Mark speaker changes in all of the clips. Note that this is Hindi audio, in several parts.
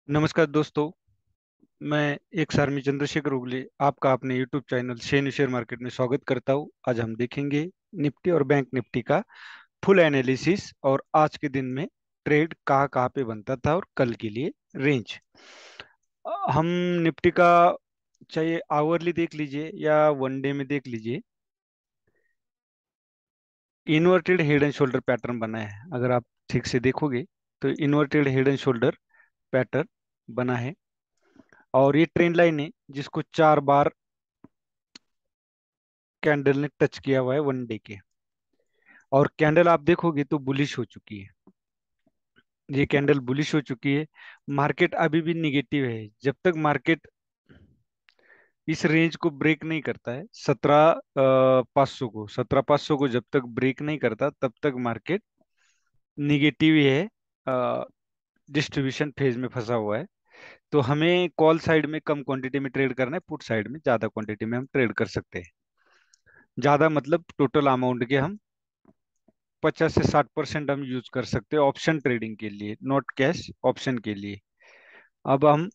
Speaker 1: नमस्कार दोस्तों। मैं एक सारमी चंद्रशेखर उगले आपका अपने YouTube channel Shane share market में स्वागत करता हूं। आज हम देखेंगे निफ्टी और बैंक निफ्टी का फुल एनालिसिस और आज के दिन में ट्रेड कहाँ कहाँ पे बनता था और कल के लिए रेंज। हम निफ्टी का चाहे आवरली देख लीजिए या वन डे में देख लीजिए, inverted head and shoulder pattern बना है। अगर आप ठीक से देखोगे तो inverted head and shoulder pattern बना है और ये ट्रेंड लाइन है जिसको 4 बार कैंडल ने टच किया हुआ है वन डे के। और कैंडल आप देखोगे तो बुलिश हो चुकी है। ये कैंडल बुलिश हो चुकी है। मार्केट अभी भी निगेटिव है। जब तक मार्केट इस रेंज को ब्रेक नहीं करता है 17,500 को जब तक ब्रेक नहीं करता तब तक मार्केट निगेटिव ही है। डिस्ट्रीब्यूशन फेज में फंसा हुआ है। तो हमें कॉल साइड में कम क्वांटिटी में ट्रेड करना है, पुट साइड में ज्यादा क्वांटिटी में हम ट्रेड कर सकते हैं। ज्यादा मतलब टोटल अमाउंट के हम 50 से 60% हम यूज कर सकते हैं ऑप्शन ट्रेडिंग के लिए, नॉट कैश, ऑप्शन के लिए। अब हम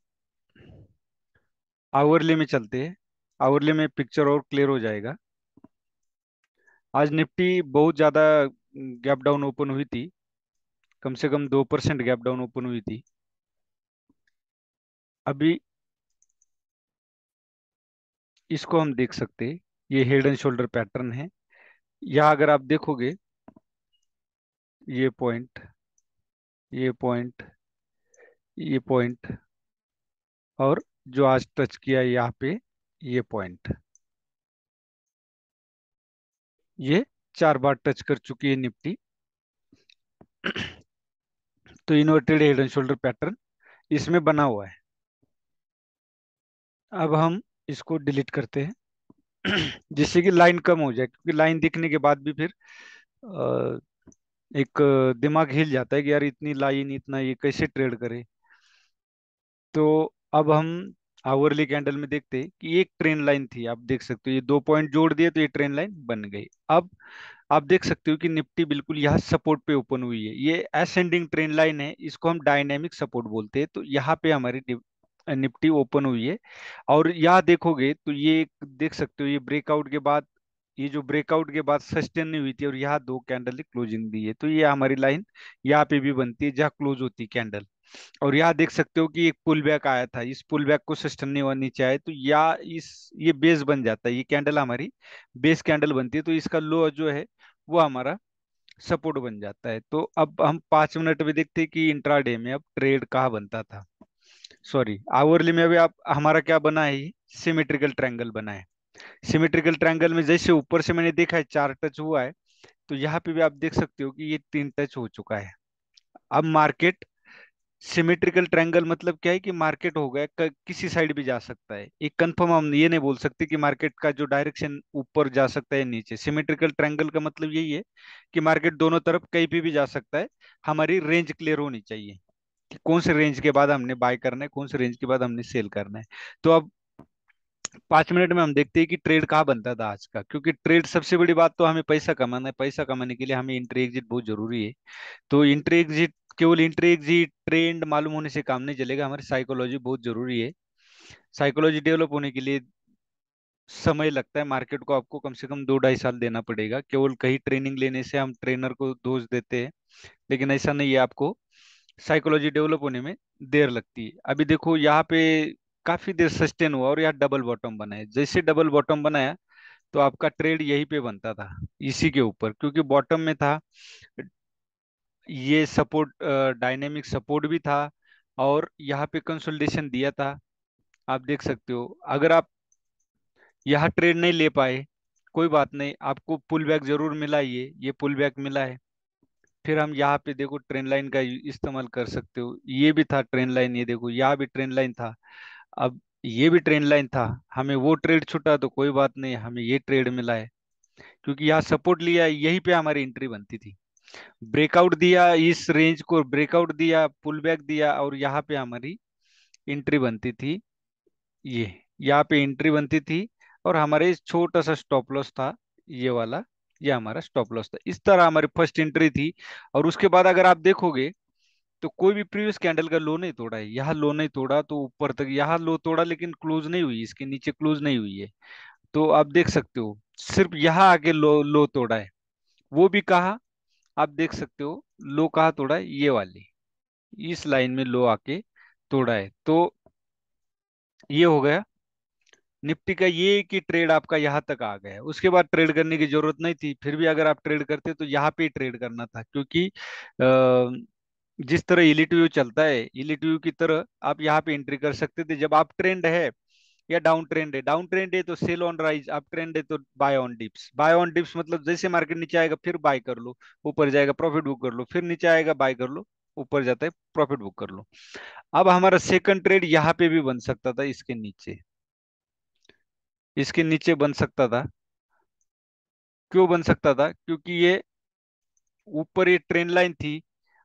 Speaker 1: आवरली में चलते हैं। आवरली में पिक्चर और क्लियर हो जाएगा। आज निफ्टी बहुत ज्यादा गैप डाउन ओपन हुई थी। कम से कम 2% गैप डाउन ओपन हुई थी। अभी इसको हम देख सकते हैं। ये हेड एंड शोल्डर पैटर्न है। यहाँ अगर आप देखोगे, ये पॉइंट, ये पॉइंट, ये पॉइंट और जो आज टच किया है यहाँ पे, ये पॉइंट, ये 4 बार टच कर चुकी है निफ्टी। तो inverted head and shoulder pattern इसमें बना हुआ है। अब हम इसको डिलीट करते हैं जिससे कि लाइन कम हो जाए, क्योंकि लाइन दिखने के बाद भी फिर अ, एक दिमाग हिल जाता है कि यार इतनी लाइन, इतना ये कैसे ट्रेड करे। तो अब हम आवरली कैंडल में देखते हैं कि एक ट्रेन लाइन थी। आप देख सकते हो ये 2 पॉइंट जोड़ दिए तो ये ट्रेन लाइन बन गई। अब आप देख सकते हो कि निफ्टी बिल्कुल यहाँ सपोर्ट पे ओपन हुई है। ये असेंडिंग ट्रेन लाइन है, इसको हम डायनेमिक सपोर्ट बोलते हैं। तो यहाँ पे हमारी निफ्टी ओपन हुई है। और यहाँ देखोगे तो ये देख सकते हो, ये ब्रेकआउट के बाद, ये जो ब्रेकआउट के बाद सस्टेन नहीं हुई थी और यहाँ 2 कैंडल ने क्लोजिंग दी है। तो ये हमारी लाइन यहाँ पे भी बनती है जहाँ क्लोज होती है कैंडल। और यहाँ देख सकते हो कि एक पुल बैक आया था, इस पुल बैक को सस्टेन नहीं हुआ नीचे आए तो या इस ये बेस बन जाता है। ये कैंडल हमारी बेस कैंडल बनती है। तो इसका लो जो है वो हमारा सपोर्ट बन जाता है। तो अब हम 5 मिनट में देखते हैं कि इंट्राडे में अब ट्रेड कहाँ बनता था। सॉरी, आवरली में अभी आप हमारा क्या बना है, सिमेट्रिकल ट्रायंगल बना है। सिमेट्रिकल ट्रायंगल में जैसे ऊपर से मैंने देखा है 4 टच हुआ है, तो यहाँ पे भी आप देख सकते हो कि ये 3 टच हो चुका है। अब मार्केट, सिमेट्रिकल ट्रायंगल मतलब क्या है कि मार्केट हो गया किसी साइड भी जा सकता है। एक कंफर्म हम ये नहीं बोल सकते कि मार्केट का जो डायरेक्शन ऊपर जा सकता है नीचे। सिमेट्रिकल ट्रायंगल का मतलब यही है कि मार्केट दोनों तरफ कहीं भी जा सकता है। हमारी रेंज क्लियर होनी चाहिए कि कौन से रेंज के बाद हमने बाय करना है, कौन से रेंज के बाद हमने सेल करना है। तो अब 5 मिनट में हम देखते हैं कि ट्रेड कहाँ बनता था आज का। क्योंकि ट्रेड, सबसे बड़ी बात तो हमें पैसा कमाना है। पैसा कमाने के लिए हमें इंट्री एग्जिट बहुत जरूरी है। तो इंट्री एग्जिट, केवल इंट्री एग्जिट ट्रेंड मालूम होने से काम नहीं चलेगा, हमारी साइकोलॉजी बहुत जरूरी है। साइकोलॉजी डेवलप होने के लिए समय लगता है। मार्केट को आपको कम से कम 2 ढाई साल देना पड़ेगा। केवल कहीं ट्रेनिंग लेने से हम ट्रेनर को दोष देते हैं, लेकिन ऐसा नहीं है। आपको साइकोलॉजी डेवलप होने में देर लगती है। अभी देखो यहाँ पे काफी देर सस्टेन हुआ और यहाँ डबल बॉटम बना है। जैसे डबल बॉटम बनाया तो आपका ट्रेड यहीं पे बनता था, इसी के ऊपर, क्योंकि बॉटम में था। ये सपोर्ट, डायनेमिक सपोर्ट भी था और यहाँ पे कंसोलिडेशन दिया था। आप देख सकते हो। अगर आप यहाँ ट्रेड नहीं ले पाए, कोई बात नहीं, आपको पुल बैक जरूर मिला। ये पुल बैक मिला है। फिर हम यहाँ पे देखो ट्रेन लाइन का इस्तेमाल कर सकते हो। ये भी था ट्रेन लाइन, ये देखो यहाँ भी ट्रेन लाइन था। अब ये भी ट्रेन लाइन था। हमें वो ट्रेड छूटा तो कोई बात नहीं, हमें ये ट्रेड मिला है। क्योंकि यहाँ सपोर्ट लिया है, यहीं पे हमारी एंट्री बनती थी। ब्रेकआउट दिया, इस रेंज को ब्रेकआउट दिया, पुल बैक दिया और यहाँ पे हमारी एंट्री बनती थी। ये यहाँ पे एंट्री बनती थी और हमारे छोटा सा स्टॉप लॉस था, ये वाला। ये हमारा स्टॉप लॉस था। इस तरह हमारी फर्स्ट एंट्री थी। और उसके बाद अगर आप देखोगे तो कोई भी प्रीवियस कैंडल का लो नहीं तोड़ा है, यहाँ लो नहीं तोड़ा तो ऊपर तक, यहाँ लो तोड़ा लेकिन क्लोज नहीं हुई, इसके नीचे क्लोज नहीं हुई है। तो आप देख सकते हो सिर्फ यहाँ आके लो लो तोड़ा है। वो भी कहा, आप देख सकते हो लो कहाँ तोड़ा है, ये वाली इस लाइन में लो आके तोड़ा है। तो ये हो गया निफ्टी का, ये कि ट्रेड आपका यहाँ तक आ गया, उसके बाद ट्रेड करने की जरूरत नहीं थी। फिर भी अगर आप ट्रेड करते तो यहाँ पे ही ट्रेड करना था, क्योंकि जिस तरह इलिटिव चलता है, इलिटिव की तरह आप यहाँ पे एंट्री कर सकते थे जब आप ट्रेंड है या डाउन ट्रेंड है। डाउन ट्रेंड है तो sell on rise, up trend है तो buy on dips. Buy on dips मतलब जैसे मार्केट नीचे आएगा फिर बाय कर लो, ऊपर जाएगा प्रॉफिट बुक कर लो, फिर नीचे आएगा बाय कर लो, ऊपर जाता है प्रॉफिट बुक कर लो। अब हमारा सेकंड ट्रेड यहाँ पे भी बन सकता था, इसके नीचे, इसके नीचे बन सकता था। क्यों बन सकता था? क्योंकि ये ऊपर ये ट्रेंड लाइन थी,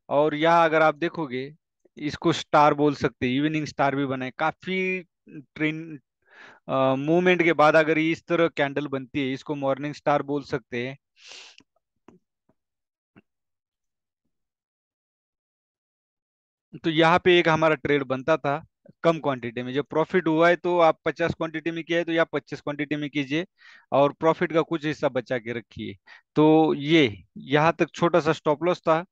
Speaker 1: और यहाँ अगर आप देखोगे इसको स्टार बोल सकते हैं, इवनिंग स्टार भी बना है। काफी ट्रेंड मूवमेंट के बाद अगर ये इस तरह कैंडल बनती है, इसको मॉर्निंग स्टार बोल सकते हैं। तो यहाँ पे एक हमारा ट्रेड बनता था कम क्वांटिटी में। जब प्रॉफिट हुआ है तो आप 50 क्वांटिटी में किया है तो या 25 क्वांटिटी में कीजिए, और प्रॉफिट का कुछ हिस्सा बचा के रखिए। तो ये यहाँ तक छोटा सा स्टॉप लॉस था,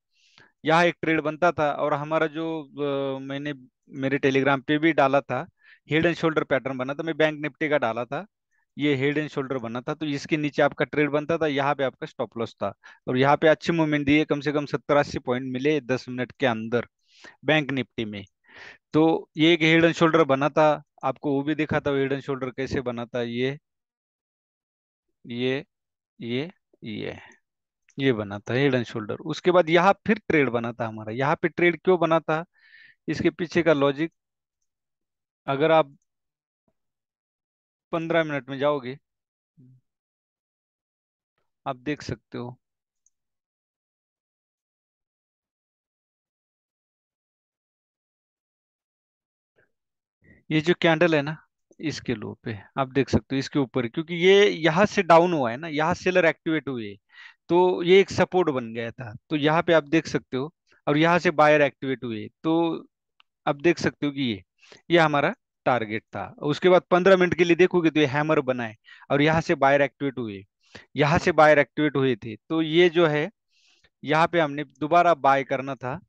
Speaker 1: यहाँ एक ट्रेड बनता था। और हमारा जो मैंने मेरे टेलीग्राम पे भी डाला था, हेड एंड शोल्डर पैटर्न बना था, मैं बैंक निफ्टी का डाला था। ये हेड एंड शोल्डर बना था, तो इसके नीचे आपका ट्रेड बनता था, यहाँ पे आपका स्टॉप लॉस था। और यहाँ पे अच्छी मूवमेंट दी है, कम से कम 70-80 पॉइंट मिले 10 मिनट के अंदर बैंक निफ्टी में। तो ये एक हेड एंड शोल्डर बना था, आपको वो भी दिखा था हेड एंड शोल्डर कैसे बना था। ये ये ये ये बना था हेड एंड शोल्डर। उसके बाद यहाँ फिर ट्रेड बना था हमारा। यहाँ पे ट्रेड क्यों बना था, इसके पीछे का लॉजिक अगर आप 15 मिनट में जाओगे, आप देख सकते हो। ये जो कैंडल है ना, इसके लो पे आप देख सकते हो, इसके ऊपर, क्योंकि ये यहाँ से डाउन हुआ है ना, यहाँ सेलर एक्टिवेट हुए, तो ये एक सपोर्ट बन गया था। तो यहाँ पे आप देख सकते हो, और यहाँ से बायर एक्टिवेट हुए, तो आप देख सकते हो कि ये हमारा टारगेट था। उसके बाद 15 मिनट के लिए देखोगे तो ये हैमर बना है, और यहाँ से बायर एक्टिवेट हुए, यहाँ से बायर एक्टिवेट हुए थे। तो ये जो है, यहाँ पे हमने दोबारा बाय करना था।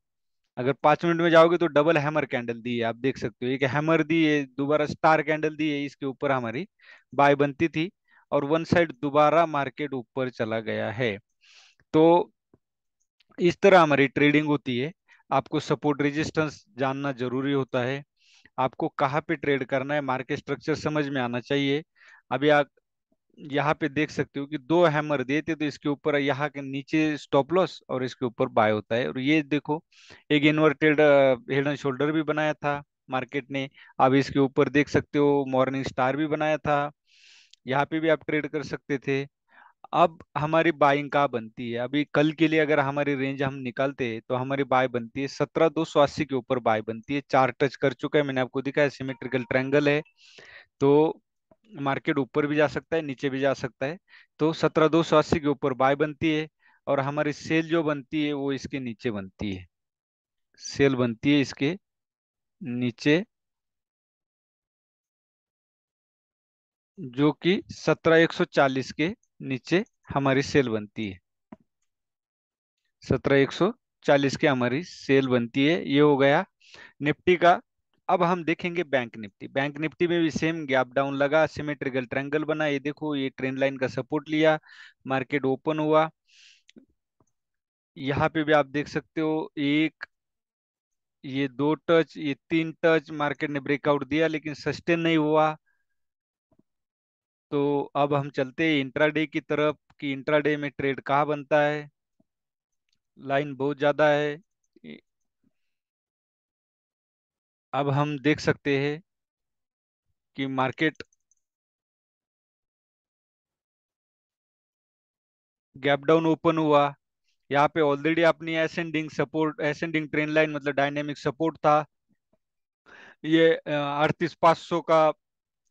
Speaker 1: अगर 5 मिनट में जाओगे तो डबल हैमर कैंडल दी है, आप देख सकते हो, एक हैमर दी है, दोबारा स्टार कैंडल दी है, इसके ऊपर हमारी बाय बनती थी, और वन साइड दोबारा मार्केट ऊपर चला गया है। तो इस तरह हमारी ट्रेडिंग होती है। आपको सपोर्ट रेजिस्टेंस जानना जरूरी होता है, आपको कहाँ पे ट्रेड करना है, मार्केट स्ट्रक्चर समझ में आना चाहिए। अभी आप यहाँ पे देख सकते हो कि दो हैमर दिए थे, तो इसके ऊपर यहाँ के नीचे स्टॉप लॉस और इसके ऊपर बाय होता है। और ये देखो एक इन्वर्टेड हेड एंड शोल्डर भी बनाया था मार्केट ने। अब इसके ऊपर देख सकते हो मॉर्निंग स्टार भी बनाया था, यहाँ पे भी आप ट्रेड कर सकते थे। अब हमारी बाइंग कहाँ बनती है? अभी कल के लिए अगर हमारी रेंज हम निकालते हैं तो हमारी बाय बनती है 17,280 के ऊपर बाय बनती है। चार टच कर चुका है, मैंने आपको दिखाया, सिमेट्रिकल ट्रायंगल है। तो मार्केट ऊपर भी जा सकता है, नीचे भी जा सकता है। तो 17,280 के ऊपर बाय बनती है, और हमारी सेल जो बनती है वो इसके नीचे बनती है। सेल बनती है इसके नीचे, जो कि 17,140 के नीचे हमारी सेल बनती है। 17,140 के हमारी सेल बनती है। ये हो गया निफ्टी का। अब हम देखेंगे बैंक निफ्टी। बैंक निफ्टी में भी सेम गैप डाउन लगा, सिमेट्रिकल ट्रायंगल बना, ये देखो ये ट्रेंड लाइन का सपोर्ट लिया, मार्केट ओपन हुआ। यहाँ पे भी आप देख सकते हो, एक, ये दो टच, ये तीन टच मार्केट ने ब्रेकआउट दिया, लेकिन सस्टेन नहीं हुआ। तो अब हम चलते हैं इंट्राडे की तरफ, कि इंट्राडे में ट्रेड कहाँ बनता है। लाइन बहुत ज्यादा है। अब हम देख सकते हैं कि मार्केट गैप डाउन ओपन हुआ। यहाँ पे ऑलरेडी अपनी ascending support, ascending trend line मतलब डायनेमिक सपोर्ट था। ये 38,500 का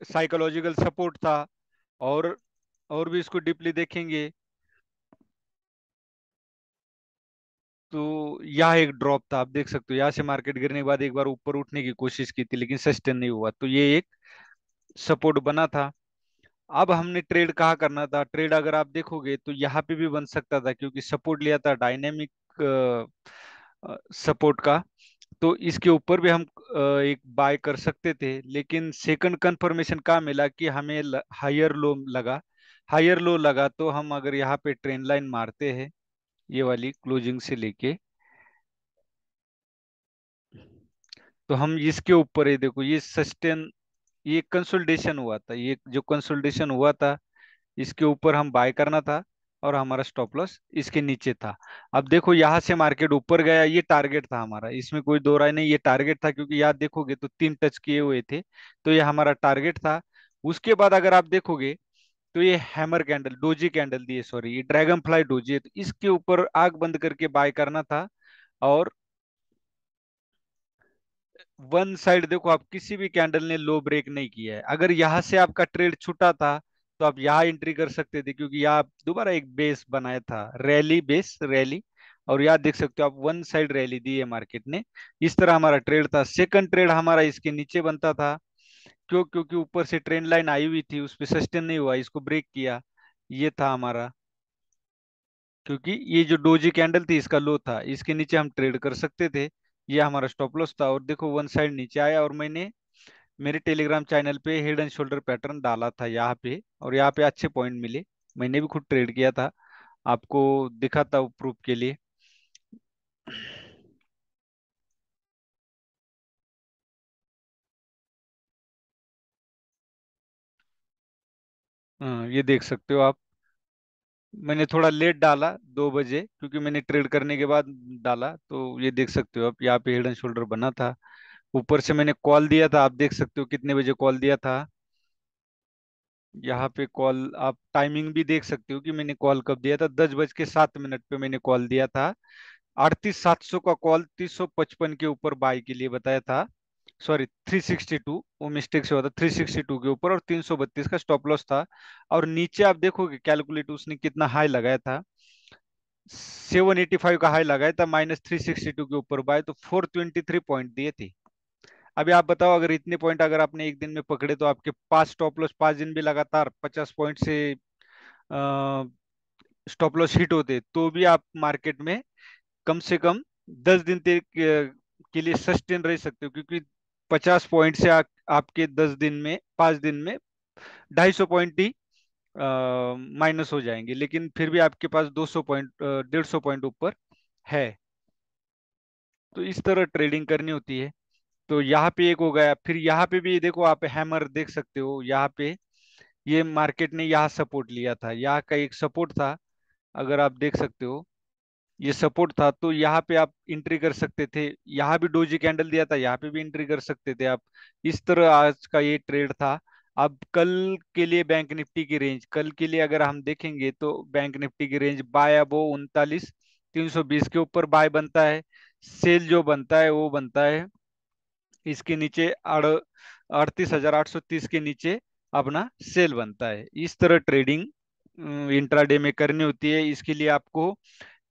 Speaker 1: साइकोलॉजिकल सपोर्ट था। और और भी इसको डीपली देखेंगे तो यह एक ड्रॉप था, आप देख सकते हो यहाँ से मार्केट गिरने के बाद एक बार ऊपर उठने की कोशिश की थी लेकिन सस्टेन नहीं हुआ, तो ये एक सपोर्ट बना था। अब हमने ट्रेड कहाँ करना था, ट्रेड अगर आप देखोगे तो यहाँ पे भी बन सकता था क्योंकि सपोर्ट लिया था डायनेमिक सपोर्ट का, तो इसके ऊपर भी हम एक बाय कर सकते थे, लेकिन सेकंड कंफर्मेशन कहाँ मिला कि हमें हायर लो लगा। हायर लो लगा तो हम अगर यहाँ पे ट्रेंड लाइन मारते हैं ये वाली क्लोजिंग से लेके, तो हम इसके ऊपर है देखो ये सस्टेन, ये कंसोलिडेशन हुआ था, ये जो कंसोलिडेशन हुआ था इसके ऊपर हम बाय करना था और हमारा स्टॉप लॉस इसके नीचे था। अब देखो यहाँ से मार्केट ऊपर गया, ये टारगेट था हमारा, इसमें कोई दो राय नहीं, ये टारगेट था क्योंकि याद देखोगे तो तीन टच किए हुए थे, तो ये हमारा टारगेट था। उसके बाद अगर आप देखोगे तो ये हैमर कैंडल डोजी कैंडल दिए, सॉरी ये ड्रैगन फ्लाई डोजी है, तो इसके ऊपर आग बंद करके बाय करना था। और वन साइड देखो, आप किसी भी कैंडल ने लो ब्रेक नहीं किया है, अगर यहाँ से आपका ट्रेड छूटा था तो आप यहाँ एंट्री कर सकते थे क्योंकि यहाँ दोबारा एक बेस बनाया था, रैली बेस रैली, और यहाँ देख सकते हो आप वन साइड रैली दी है मार्केट ने। इस तरह हमारा ट्रेड था, सेकंड ट्रेड हमारा इसके नीचे बनता था, क्योंकि ऊपर से ट्रेंड लाइन आई हुई थी, उस पर सस्टेन नहीं हुआ, इसको ब्रेक किया, ये था हमारा। क्योंकि ये जो डोजी कैंडल थी इसका लो था, इसके नीचे हम ट्रेड कर सकते थे, ये हमारा स्टॉप लॉस था। और देखो वन साइड नीचे आया और मैंने मेरे टेलीग्राम चैनल पे हेड एंड शोल्डर पैटर्न डाला था यहाँ पे, और यहाँ पे अच्छे पॉइंट मिले, मैंने भी खुद ट्रेड किया था, आपको दिखा था प्रूफ के लिए। हाँ, ये देख सकते हो आप, मैंने थोड़ा लेट डाला 2 बजे क्योंकि मैंने ट्रेड करने के बाद डाला, तो ये देख सकते हो आप यहाँ पे हेड एंड शोल्डर बना था। ऊपर से मैंने कॉल दिया था, आप देख सकते हो कितने बजे कॉल दिया था, यहाँ पे कॉल आप टाइमिंग भी देख सकते हो कि मैंने कॉल कब दिया था, 10:07 पे मैंने कॉल दिया था। 38,700 का कॉल 355 के ऊपर बाय के लिए बताया था, सॉरी 362, वो मिस्टेक से हुआ था, 362 के ऊपर, और 332 का स्टॉप लॉस था। और नीचे आप देखोगे कैलकुलेट उसने कितना हाई लगाया था, 785 का हाई लगाया था, -362 के ऊपर बाय, तो 423 पॉइंट दिए थे। अभी आप बताओ अगर इतने पॉइंट अगर आपने एक दिन में पकड़े तो आपके पास स्टॉप लॉस 5 दिन भी लगातार 50 पॉइंट से स्टॉप लॉस हिट होते तो भी आप मार्केट में कम से कम 10 दिन तक के लिए सस्टेन रह सकते हो, क्योंकि 50 पॉइंट से आपके 10 दिन में 5 दिन में 250 पॉइंट ही माइनस हो जाएंगे, लेकिन फिर भी आपके पास 200 पॉइंट 150 पॉइंट ऊपर है। तो इस तरह ट्रेडिंग करनी होती है। तो यहाँ पे एक हो गया, फिर यहाँ पे भी देखो आप हैमर देख सकते हो, यहाँ पे ये मार्केट ने यहाँ सपोर्ट लिया था, यहाँ का एक सपोर्ट था, अगर आप देख सकते हो ये सपोर्ट था, तो यहाँ पे आप एंट्री कर सकते थे, यहाँ भी डोजी कैंडल दिया था, यहाँ पे भी एंट्री कर सकते थे आप। इस तरह आज का ये ट्रेड था। अब कल के लिए बैंक निफ्टी की रेंज, कल के लिए अगर हम देखेंगे तो बैंक निफ्टी की रेंज बाय अबो 39,320 के ऊपर बाय बनता है, सेल जो बनता है वो बनता है इसके नीचे 38,830 के नीचे अपना सेल बनता है। इस तरह ट्रेडिंग इंट्राडे में करनी होती है, इसके लिए आपको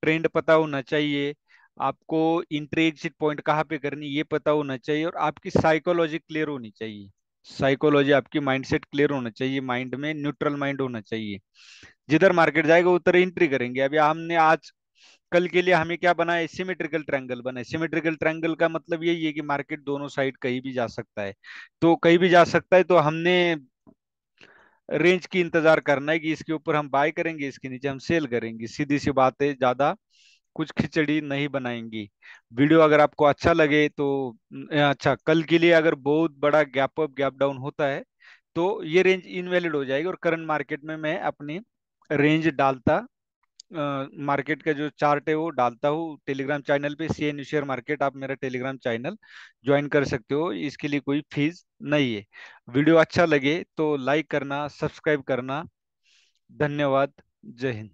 Speaker 1: ट्रेंड पता होना चाहिए, आपको इंट्री एग्जिट पॉइंट कहाँ पे करनी ये पता होना चाहिए, और आपकी साइकोलॉजी क्लियर होनी चाहिए, साइकोलॉजी आपकी माइंडसेट क्लियर होना चाहिए, माइंड में न्यूट्रल माइंड होना चाहिए, जिधर मार्केट जाएगा उधर एंट्री करेंगे। अभी हमने आज कल के लिए हमें क्या बना है, सिमेट्रिकल ट्रायंगल बना है, सिमेट्रिकल ट्रायंगल का मतलब यही है कि मार्केट दोनों साइड कहीं भी जा सकता है, तो कहीं भी जा सकता है, तो हमने रेंज की इंतजार करना है कि इसके ऊपर हम बाय करेंगे, इसके नीचे हम सेल करेंगे, सीधी सी बात है, ज्यादा कुछ खिचड़ी नहीं बनाएंगी। वीडियो अगर आपको अच्छा लगे तो अच्छा, कल के लिए अगर बहुत बड़ा गैप अप गैप डाउन होता है तो ये रेंज इनवैलिड हो जाएगी, और करंट मार्केट में मैं अपनी रेंज डालता, मार्केट का जो चार्ट है वो डालता हूँ टेलीग्राम चैनल पे, सी एन शेयर मार्केट, आप मेरा टेलीग्राम चैनल ज्वाइन कर सकते हो, इसके लिए कोई फीस नहीं है। वीडियो अच्छा लगे तो लाइक करना, सब्सक्राइब करना। धन्यवाद। जय हिंद।